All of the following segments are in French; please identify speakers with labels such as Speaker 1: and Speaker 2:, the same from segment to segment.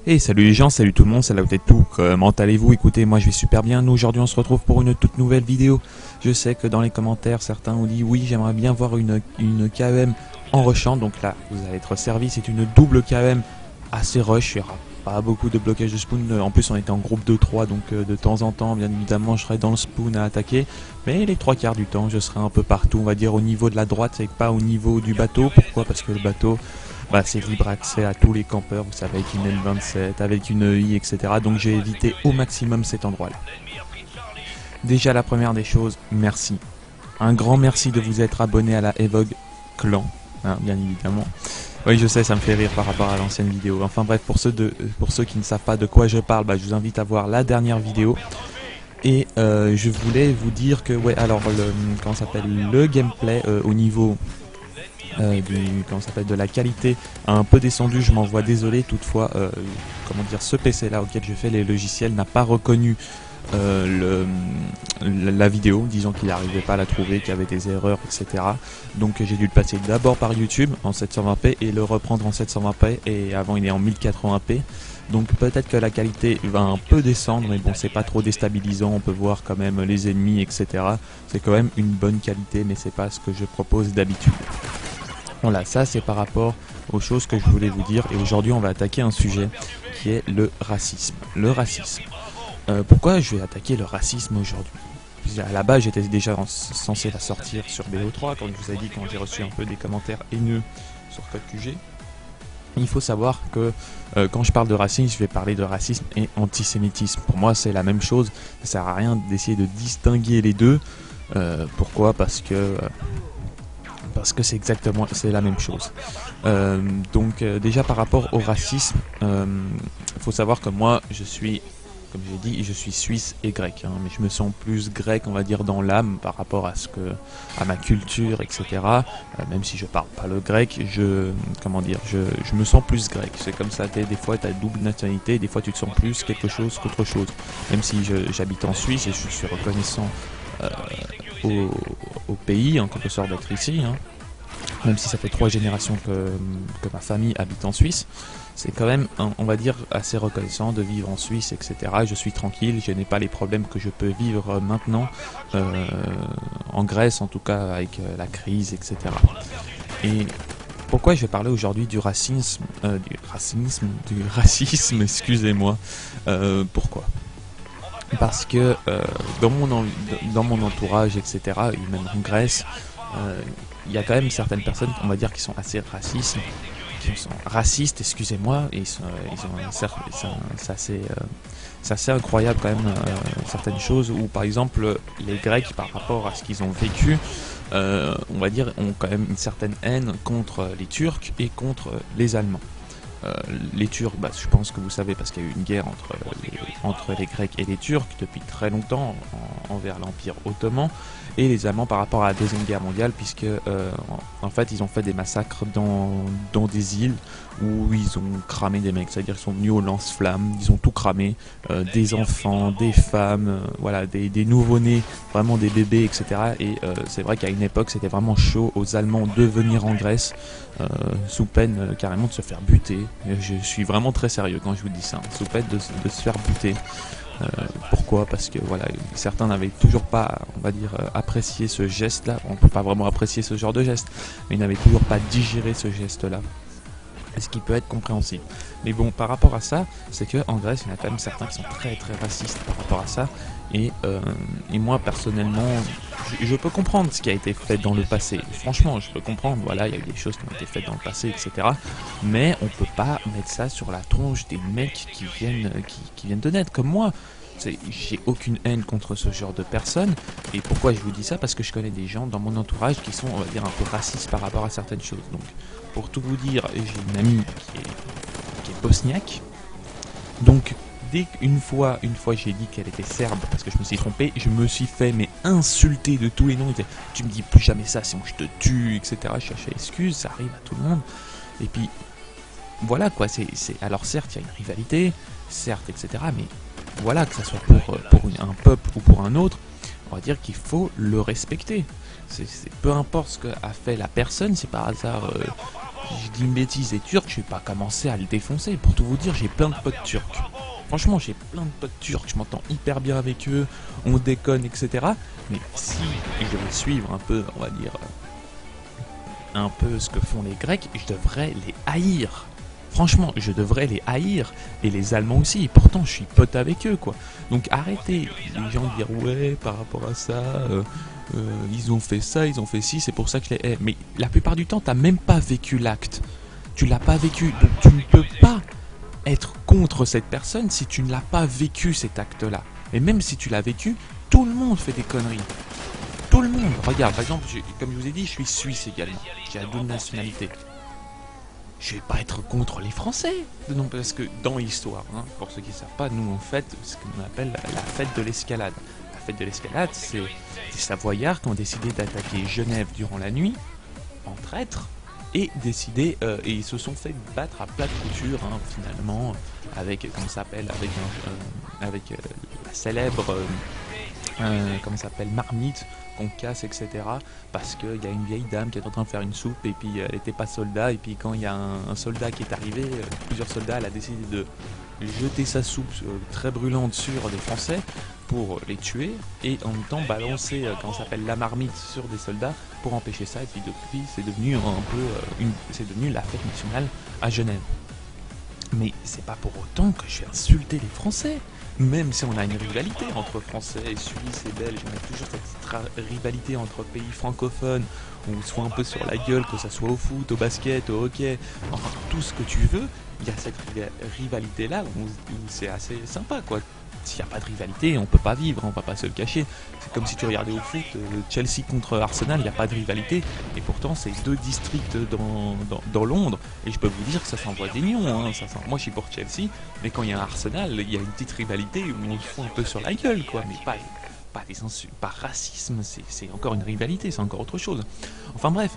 Speaker 1: Hey, salut les gens, salut tout le monde, c'est là où t'es tout, comment allez-vous? Écoutez, moi je vais super bien, nous aujourd'hui on se retrouve pour une toute nouvelle vidéo. Je sais que dans les commentaires certains ont dit oui, j'aimerais bien voir une KEM en rushant, donc là vous allez être servi, c'est une double KEM assez rush, il n'y aura pas beaucoup de blocage de spawn, en plus on était en groupe de 3 donc de temps en temps bien évidemment je serai dans le spawn à attaquer, mais les trois quarts du temps je serai un peu partout, on va dire au niveau de la droite et pas au niveau du bateau. Pourquoi? Parce que le bateau, c'est libre accès à tous les campeurs, vous savez, avec une L27, avec une EI, etc. Donc j'ai évité au maximum cet endroit-là. Déjà la première des choses, merci. Un grand merci de vous être abonné à la Evogue Clan, hein, bien évidemment. Oui, je sais, ça me fait rire par rapport à l'ancienne vidéo. Enfin bref, pour ceux qui ne savent pas de quoi je parle, je vous invite à voir la dernière vidéo. Et je voulais vous dire que, ouais, alors, le gameplay au niveau de la qualité a un peu descendu, je m'en vois désolé. Toutefois, ce PC là auquel je fais les logiciels n'a pas reconnu la vidéo, disons qu'il n'arrivait pas à la trouver, qu'il y avait des erreurs, etc. Donc j'ai dû le passer d'abord par YouTube en 720p et le reprendre en 720p, et avant il est en 1080p. Donc peut-être que la qualité va un peu descendre, mais bon, c'est pas trop déstabilisant, on peut voir quand même les ennemis, etc. C'est quand même une bonne qualité, mais c'est pas ce que je propose d'habitude. Voilà, ça c'est par rapport aux choses que je voulais vous dire, et aujourd'hui on va attaquer un sujet qui est le racisme. Le racisme. Pourquoi je vais attaquer le racisme aujourd'hui? À la base j'étais déjà censé la sortir sur BO3, comme je vous ai dit quand j'ai reçu un peu des commentaires haineux sur Code QG. Il faut savoir que quand je parle de racisme, je vais parler de racisme et antisémitisme. Pour moi c'est la même chose, ça sert à rien d'essayer de distinguer les deux. Pourquoi? Parce que c'est la même chose. Déjà par rapport au racisme, il faut savoir que moi je suis, comme j'ai dit, je suis suisse et grec, hein, mais je me sens plus grec, on va dire, dans l'âme par rapport à ma culture, etc. Même si je parle pas le grec, je me sens plus grec. C'est comme ça, des fois tu as double nationalité, des fois tu te sens plus quelque chose qu'autre chose. Même si j'habite en Suisse et je suis reconnaissant au pays, en quelque sorte, d'être ici, hein. Même si ça fait 3 générations que ma famille habite en Suisse, c'est quand même, on va dire, assez reconnaissant de vivre en Suisse, etc. Je suis tranquille, je n'ai pas les problèmes que je peux vivre maintenant, en Grèce en tout cas, avec la crise, etc. Et pourquoi je vais parler aujourd'hui du racisme, excusez-moi. Pourquoi? Parce que dans mon entourage, etc., et même en Grèce, il y a quand même certaines personnes, on va dire, qui sont assez racistes, excusez-moi, et c'est assez incroyable quand même, certaines choses où, par exemple, les Grecs, par rapport à ce qu'ils ont vécu, on va dire, ont quand même une certaine haine contre les Turcs et contre les Allemands. Les Turcs, je pense que vous savez, parce qu'il y a eu une guerre entre les Grecs et les Turcs depuis très longtemps envers l'Empire ottoman, et les Allemands par rapport à la Deuxième Guerre mondiale, puisque en fait ils ont fait des massacres dans des îles où ils ont cramé des mecs, c'est-à-dire ils sont venus au lance-flammes, ils ont tout cramé, des enfants, des femmes, voilà, des nouveau-nés, vraiment des bébés, etc. Et c'est vrai qu'à une époque c'était vraiment chaud aux Allemands de venir en Grèce, sous peine carrément de se faire buter. Je suis vraiment très sérieux quand je vous dis ça, sous peine de se faire buter. Pourquoi? Parce que voilà, certains n'avaient toujours pas, on va dire, apprécié ce geste-là. On peut pas vraiment apprécier ce genre de geste, mais ils n'avaient toujours pas digéré ce geste-là. Ce qui peut être compréhensible. Mais bon, par rapport à ça, c'est que en Grèce, il y en a quand même certains qui sont très très racistes par rapport à ça. Et moi personnellement, je peux comprendre ce qui a été fait dans le passé. Franchement, je peux comprendre. Voilà, il y a eu des choses qui ont été faites dans le passé, etc. Mais on peut pas mettre ça sur la tronche des mecs qui viennent de naître, comme moi. J'ai aucune haine contre ce genre de personnes. Et pourquoi je vous dis ça? Parce que je connais des gens dans mon entourage qui sont, on va dire, un peu racistes par rapport à certaines choses. Donc, pour tout vous dire, j'ai une amie qui est bosniaque. Donc, une fois j'ai dit qu'elle était serbe parce que je me suis trompé, je me suis fait insulter de tous les noms. Tu me dis plus jamais ça, sinon je te tue, etc. Je cherchais excuse, ça arrive à tout le monde. Et puis, voilà quoi, alors certes, il y a une rivalité, certes, etc. Mais voilà, que ce soit pour un peuple ou pour un autre, on va dire qu'il faut le respecter. Peu importe ce qu'a fait la personne, si par hasard je dis une bêtise, les Turcs, je vais pas commencer à le défoncer. Pour tout vous dire, j'ai plein de potes turcs. Franchement, j'ai plein de potes turcs, je m'entends hyper bien avec eux, on déconne, etc. Mais si je devais suivre un peu, on va dire, un peu ce que font les Grecs, je devrais les haïr. Franchement, je devrais les haïr. Et les Allemands aussi. Et pourtant, je suis pote avec eux, quoi. Donc arrêtez, les gens dire ouais, par rapport à ça, ils ont fait ça, ils ont fait ci, c'est pour ça que je les hais. Mais la plupart du temps, t'as même pas vécu l'acte. Tu l'as pas vécu. Donc tu ne peux pas être contre cette personne si tu ne l'as pas vécu cet acte-là. Et même si tu l'as vécu, tout le monde fait des conneries. Tout le monde. Regarde, par exemple, comme je vous ai dit, je suis suisse également. J'ai la double nationalité. Je vais pas être contre les Français. Non, parce que dans l'histoire, hein, pour ceux qui ne savent pas, nous on fête ce qu'on appelle la fête de l'escalade. La fête de l'escalade, c'est des Savoyards qui ont décidé d'attaquer Genève durant la nuit, en traître, et et ils se sont fait battre à plate couture, hein, finalement, avec, comment ça s'appelle, avec la célèbre, comment ça s'appelle, marmite qu'on casse, etc. Parce qu'il y a une vieille dame qui est en train de faire une soupe et puis elle n'était pas soldat, et puis quand il y a un soldat qui est arrivé, plusieurs soldats, elle a décidé de jeter sa soupe très brûlante sur des Français pour les tuer et en même temps balancer, comment ça s'appelle, la marmite sur des soldats pour empêcher ça, et puis depuis c'est devenu un peu c'est devenu la fête nationale à Genève. Mais c'est pas pour autant que je vais insulter les Français. Même si on a une rivalité entre Français, Suisses et Belges, on a toujours cette rivalité entre pays francophones, où on se fout un peu sur la gueule, que ça soit au foot, au basket, au hockey, enfin tout ce que tu veux, il y a cette rivalité-là où c'est assez sympa, quoi. S'il n'y a pas de rivalité, on peut pas vivre, on va pas se le cacher. C'est comme si tu regardais au foot, Chelsea contre Arsenal, il n'y a pas de rivalité, et pourtant c'est deux districts dans Londres, et je peux vous dire que ça s'envoie des nions, hein. Moi je suis pour Chelsea, mais quand il y a un Arsenal, il y a une petite rivalité où on se fout un peu sur la gueule, quoi, mais pas des insultes, pas racisme, c'est encore une rivalité, c'est encore autre chose. Enfin bref,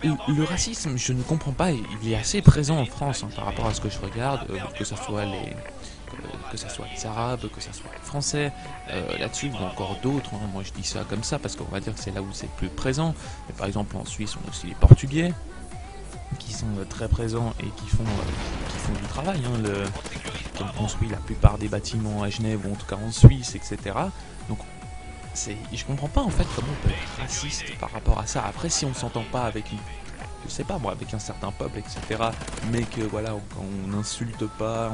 Speaker 1: le racisme, je ne comprends pas, il est assez présent en France, hein, par rapport à ce que je regarde, que ce soit les Arabes, que ce soit les Français. Là-dessus, il y a encore d'autres, hein. Moi je dis ça comme ça parce qu'on va dire que c'est là où c'est le plus présent. Mais par exemple en Suisse, on a aussi les Portugais qui sont très présents et qui font du travail, hein, qui ont construit la plupart des bâtiments à Genève ou en tout cas en Suisse, etc. Donc je comprends pas en fait comment on peut être raciste par rapport à ça. Après, si on s'entend pas avec je sais pas moi, avec un certain peuple, etc., mais que voilà, on n'insulte pas,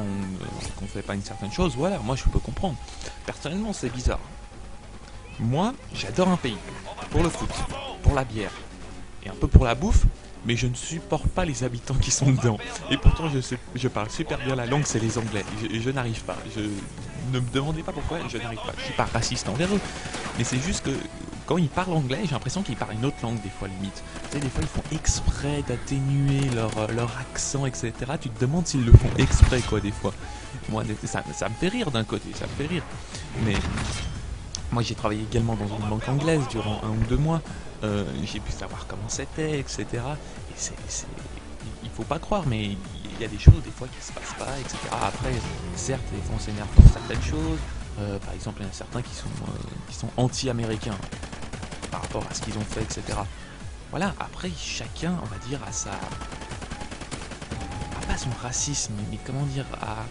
Speaker 1: qu'on fait pas une certaine chose, voilà, moi je peux comprendre. Personnellement, c'est bizarre. Moi, j'adore un pays, pour le foot, pour la bière, et un peu pour la bouffe, mais je ne supporte pas les habitants qui sont dedans. Et pourtant, je parle super bien la langue, c'est les Anglais. Je n'arrive pas. Ne me demandez pas pourquoi, je n'arrive pas. Je suis pas raciste envers eux, mais c'est juste que quand ils parlent anglais, j'ai l'impression qu'ils parlent une autre langue des fois, limite. Tu sais, des fois, ils font exprès d'atténuer leur accent, etc. Tu te demandes s'ils le font exprès, quoi, des fois. Moi, ça me fait rire d'un côté, ça me fait rire. Mais moi, j'ai travaillé également dans une banque anglaise durant 1 ou 2 mois. J'ai pu savoir comment c'était, etc. Et il faut pas croire, mais il y a des choses des fois qui se passent pas, etc. Après, certes, les gens s'énervent pour certaines choses. Par exemple, il y en a certains qui sont anti-américains par rapport à ce qu'ils ont fait, etc. Voilà, après, chacun, on va dire, a pas son racisme, mais comment dire, a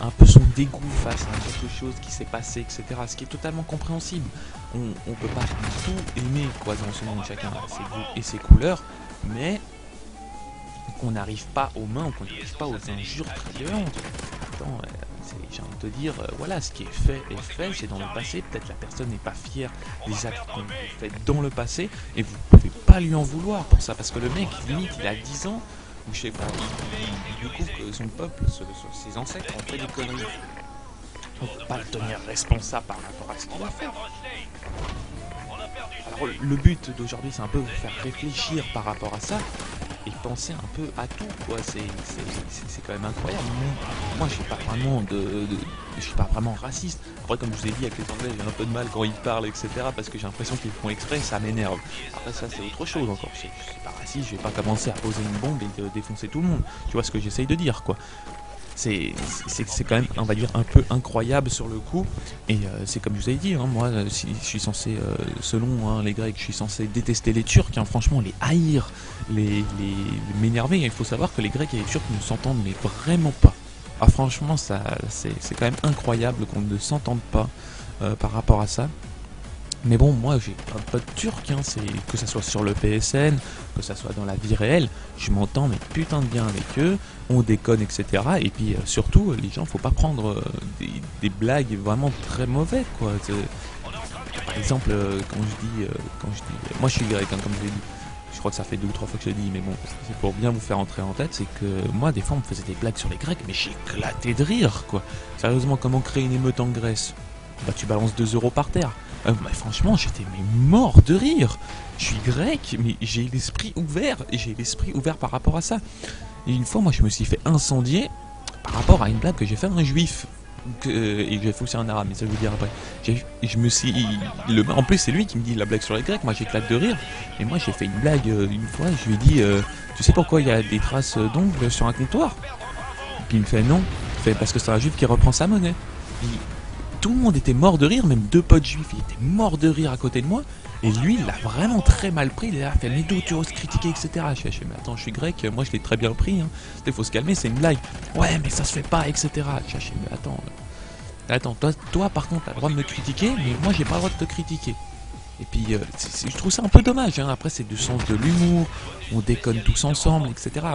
Speaker 1: un peu son dégoût face à quelque chose qui s'est passé, etc. Ce qui est totalement compréhensible. On peut pas tout aimer, quoi, dans ce monde, chacun a ses goûts et ses couleurs, mais qu'on n'arrive pas aux mains, qu'on n'arrive pas aux injures très violentes. Attends, j'ai envie de te dire, voilà, ce qui est fait, c'est dans le passé. Peut-être la personne n'est pas fière des actes qu'on fait dans le passé, et vous pouvez pas lui en vouloir pour ça, parce que le mec, limite, il a 10 ans, ou je sais pas, il découvre que son peuple, ses ancêtres ont fait des conneries. On peut pas le tenir responsable par rapport à ce qu'il a fait. Alors le but d'aujourd'hui, c'est un peu vous faire réfléchir par rapport à ça, et penser un peu à tout, quoi. C'est quand même incroyable. Moi je suis pas vraiment je suis pas vraiment raciste. Après, comme je vous ai dit, avec les Anglais, j'ai un peu de mal quand ils parlent, etc., parce que j'ai l'impression qu'ils font exprès, ça m'énerve. Après, ça c'est autre chose encore. Je suis pas raciste, je vais pas commencer à poser une bombe et défoncer tout le monde. Tu vois ce que j'essaye de dire, quoi. c'est quand même, on va dire, un peu incroyable sur le coup. Et c'est comme je vous avais dit, hein, moi, si je suis censé, selon hein, les Grecs, je suis censé détester les Turcs, hein, franchement, les haïr, m'énerver. Il faut savoir que les Grecs et les Turcs ne s'entendent mais vraiment pas. Ah, franchement, c'est quand même incroyable qu'on ne s'entende pas par rapport à ça. Mais bon, moi j'ai un pote turc, hein, que ça soit sur le PSN, que ça soit dans la vie réelle, je m'entends mais putain de bien avec eux, on déconne, etc. Et puis surtout, les gens, faut pas prendre des blagues vraiment très mauvais, quoi. Par exemple, quand je dis, moi je suis grec, hein, comme je l'ai dit. Je crois que ça fait 2 ou 3 fois que je le dis, mais bon, c'est pour bien vous faire entrer en tête, c'est que moi, des fois, on me faisait des blagues sur les Grecs, mais j'éclatais de rire, quoi. Sérieusement, comment créer une émeute en Grèce? Bah, tu balances 2 euros par terre. Bah, franchement, j'étais mort de rire. Je suis grec, mais j'ai l'esprit ouvert, et j'ai l'esprit ouvert par rapport à ça. Et une fois, moi, je me suis fait incendier par rapport à une blague que j'ai fait à un juif. Et j'ai fait aussi un arabe, mais ça je vais vous dire après. Je me suis. En plus, c'est lui qui me dit la blague sur les Grecs, moi j'éclate de rire. Et moi j'ai fait une blague une fois, je lui ai dit tu sais pourquoi il y a des traces d'ongles sur un comptoir? Et puis il me fait non. Il fait parce que c'est un juif qui reprend sa monnaie. Et tout le monde était mort de rire, même 2 potes juifs, ils étaient morts de rire à côté de moi. Et lui, il l'a vraiment très mal pris, il a fait mais d'où tu oses critiquer, etc. Je fais mais attends, je suis grec, moi je l'ai très bien pris, hein. Il faut se calmer, c'est une blague. Ouais, mais ça se fait pas, etc. Je fais mais attends, toi par contre, t'as le droit de me critiquer, mais moi j'ai pas le droit de te critiquer. Et puis, je trouve ça un peu dommage, hein. Après c'est du sens de l'humour, on déconne tous ensemble, etc.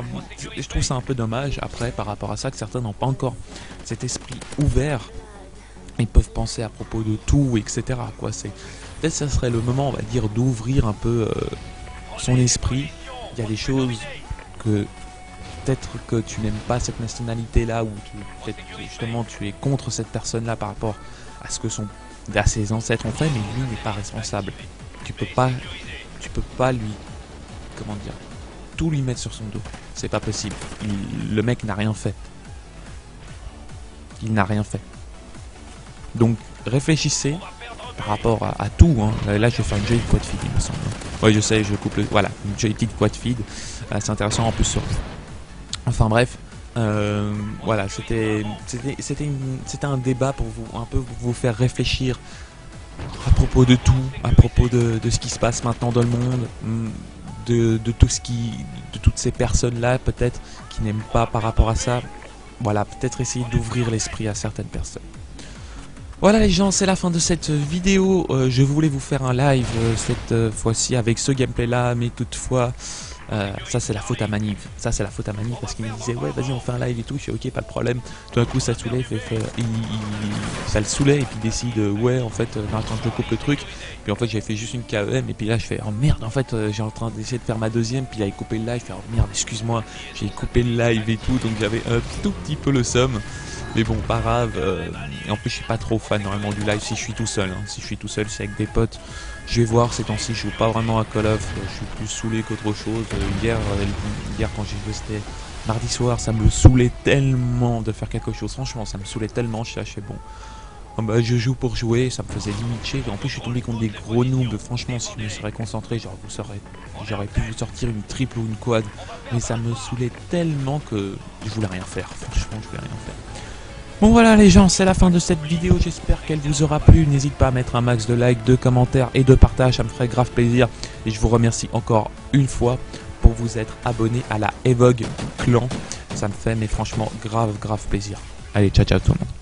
Speaker 1: Je trouve ça un peu dommage, après, par rapport à ça, que certains n'ont pas encore cet esprit ouvert. Ils peuvent penser à propos de tout, etc. Quoi, peut-être ça serait le moment, on va dire, d'ouvrir un peu son esprit. Il y a des choses que peut-être que tu n'aimes pas cette nationalité-là, ou peut-être justement tu es contre cette personne-là par rapport à ce que ses ancêtres ont fait, mais lui n'est pas responsable. Tu peux pas lui, comment dire, tout lui mettre sur son dos. C'est pas possible. Le mec n'a rien fait. Il n'a rien fait. Donc réfléchissez par rapport à tout, hein. Là je vais faire une jolie quad feed, il me semble. Ouais, je sais, je coupe voilà, une jolie petite quad feed. C'est intéressant en plus sur. Enfin bref, voilà, c'était un débat pour vous, un peu vous faire réfléchir à propos de tout, à propos de ce qui se passe maintenant dans le monde, de toutes ces personnes là peut-être qui n'aiment pas par rapport à ça. Voilà, peut-être essayer d'ouvrir l'esprit à certaines personnes. Voilà les gens, c'est la fin de cette vidéo. Je voulais vous faire un live cette fois-ci avec ce gameplay là, mais toutefois ça c'est la faute à Manif. Ça c'est la faute à Manif parce qu'il me disait ouais vas-y on fait un live et tout. Je fais ok, pas de problème. Tout d'un coup ça saoulait, ça le saoulait et puis il décide ouais en fait non, attends je coupe le truc. Puis en fait j'ai fait juste une KEM et puis là je fais oh merde en fait j'ai en train d'essayer de faire ma deuxième, puis il avait coupé le live, je fais oh merde excuse-moi, j'ai coupé le live et tout, donc j'avais un tout petit peu le seum. Mais bon, pas grave. Et en plus, je suis pas trop fan normalement du live si je suis tout seul. Hein. Si je suis tout seul, c'est avec des potes. Je vais voir ces temps-ci, je joue pas vraiment à Call of. Je suis plus saoulé qu'autre chose. Hier, quand j'ai joué, c'était mardi soir. Ça me saoulait tellement de faire quelque chose. Franchement, ça me saoulait tellement. Je suis bon. Oh bah, je joue pour jouer, ça me faisait limite chier. En plus, je suis tombé contre des gros noobs. Franchement, si je me serais concentré, j'aurais pu vous sortir une triple ou une quad. Mais ça me saoulait tellement que je voulais rien faire. Franchement, je voulais rien faire. Bon voilà les gens, c'est la fin de cette vidéo, j'espère qu'elle vous aura plu. N'hésite pas à mettre un max de likes, de commentaires et de partage, ça me ferait grave plaisir. Et je vous remercie encore une fois pour vous être abonné à la Evogue Clan. Ça me fait mais franchement grave plaisir. Allez, ciao tout le monde.